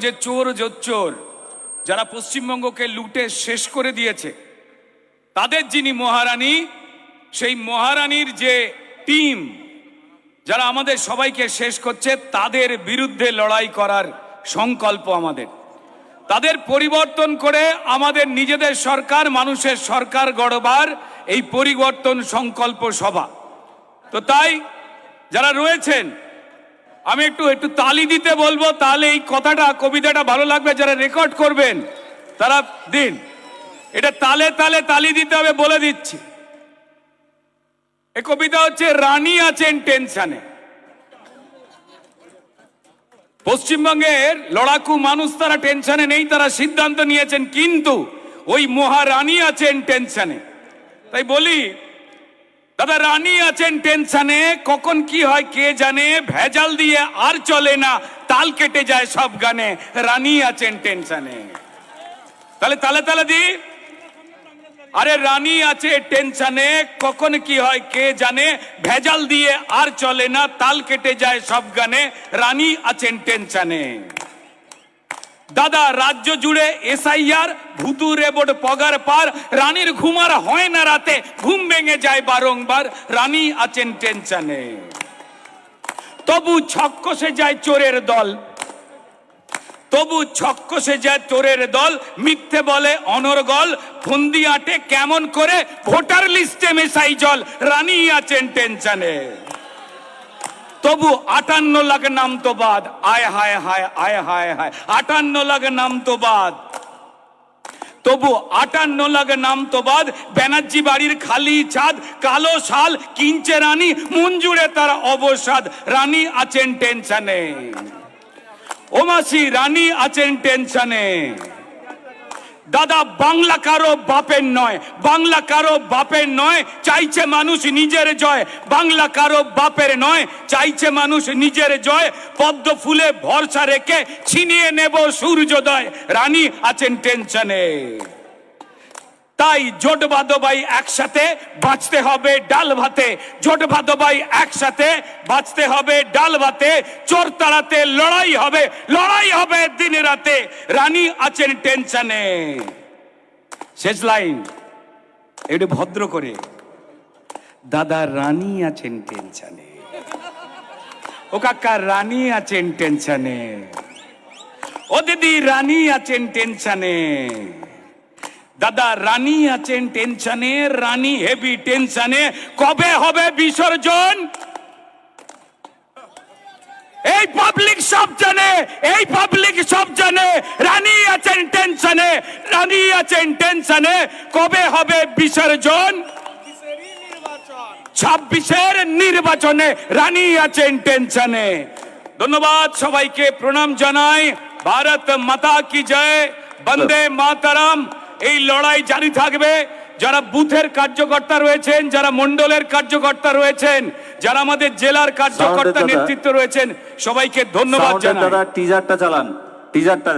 যে চোর জোচ্চোর যারা পশ্চিমবঙ্গকে লুটে শেষ করে দিয়েছে, তাদের যিনি মহারানী, সেই মহারানীর যে টিম যারা আমাদের সবাইকে শেষ করছে, তাদের বিরুদ্ধে লড়াই করার সংকল্প আমাদের। তাদের পরিবর্তন করে আমাদের নিজেদের সরকার, মানুষের সরকার গড়বার এই পরিবর্তন সংকল্প সভা। তো তাই যারা রয়েছেন, আমি একটু তালি দিতে বলবো, তাহলে এই কথাটা, কবিতাটা ভালো লাগবে। যারা রেকর্ড করবেন তারা দিন, এটা তালে তালে তালি দিতে হবে, বলে দিচ্ছি। এই কবিতা হচ্ছে রানী আছেন টেনশনে। পশ্চিমবঙ্গের লড়াকু মানুষ তারা টেনশনে নেই, তারা সিদ্ধান্ত নিয়েছেন, কিন্তু ওই মহারানী আছেন টেনশনে। তাই বলি, দাদা রানী আছেন টেনশনে, কখন কি হয় কে জানে, ভেজাল দিয়ে আর চলে না, তাল কেটে যায় সব গানে, রানী আছেন টেনশনে। তাহলে তালে তালে দি, আরে রানী আছে টেনশনে, কখন কি হয় কে জানে, ভেজাল দিয়ে আর চলে না, তাল কেটে যায় সব গানে, রানী আছেন টেনশনে। দাদা রাজ্য জুড়ে এসআইআর, ভুতু রেবট পগার পার, রানীর ঘুমার হয় না রাতে, ঘুম ভেঙে যায় বারংবার, রানী আছেন টেনশনে। তবু ছক কষে যায় চোরের দল, তবু ছক কষে যায় চোরের দল, মিথ্যে বলে অনর্গল, ফন্দি আটে কেমন করে, ভোটার লিস্টে মেশাই জল, রানী আছেন টেনশনে। তবু 58 লাখ নাম তো বাদ, আয় হায় হায় আয় হায় হায়, 58 লাখ নাম তো বাদ, তবু 58 লাখ নাম তো বাদ, ব্যানার্জি বাড়ির খালি ছাদ, কালো শাল কিনছে রানী, মন জুড়ে তার অবসাদ, রানী আছেন টেনশনে। ও মাসি রানী আছেন টেনশনে। দাদা বাংলা কারো বাপের নয়, বাংলা কারো বাপের নয়, চাইছে মানুষ নিজের জয়, বাংলা কারো বাপের নয়, চাইছে মানুষ নিজের জয়, পদ্ম ফুলে ভরসা রেখে ছিনিয়ে নেব সূর্যোদয়, রানী আছেন টেনশনে। তাই জোট বাঁধো ভাই একসাথে, বাঁচতে হবে ডাল ভাতে, জোট বাঁধো ভাই একসাথে, বাঁচতে হবে ডাল ভাতে, চোর তাড়াতে লড়াই হবে, লড়াই হবে দিন রাতে, রানী আছেন টেনশনে। শেষ লাইন একটু ভদ্র করে, দাদা রানী আছেন টেনশনে, ও কাকা রানী আছেন টেনশনে, ও দিদি রানী আছেন টেনশনে। দাদা রানী আছেন টেনশনে, রানী হেভি টেনশনে, কবে হবে বিসর্জন, এই পাবলিক সব জানে, এই পাবলিক সব জানে, রানী আছেন টেনশনে, রানী আছেন টেনশনে, কবে হবে বিসর্জন, 26-এর নির্বাচনে, রানী আছেন টেনশনে। ধন্যবাদ সবাইকে, প্রণাম জানাই, ভারত মাতা কি জয়, বন্দে মাতরম। এই লড়াই জারি থাকবে। যারা বুথের কার্যকর্তা রয়েছেন, যারা মন্ডলের কার্যকর্তা রয়েছেন, যারা আমাদের জেলার কার্যকর্তা নেতৃত্ব রয়েছেন, সবাইকে ধন্যবাদ জানাই। টিজারটা চালান, টিজারটা।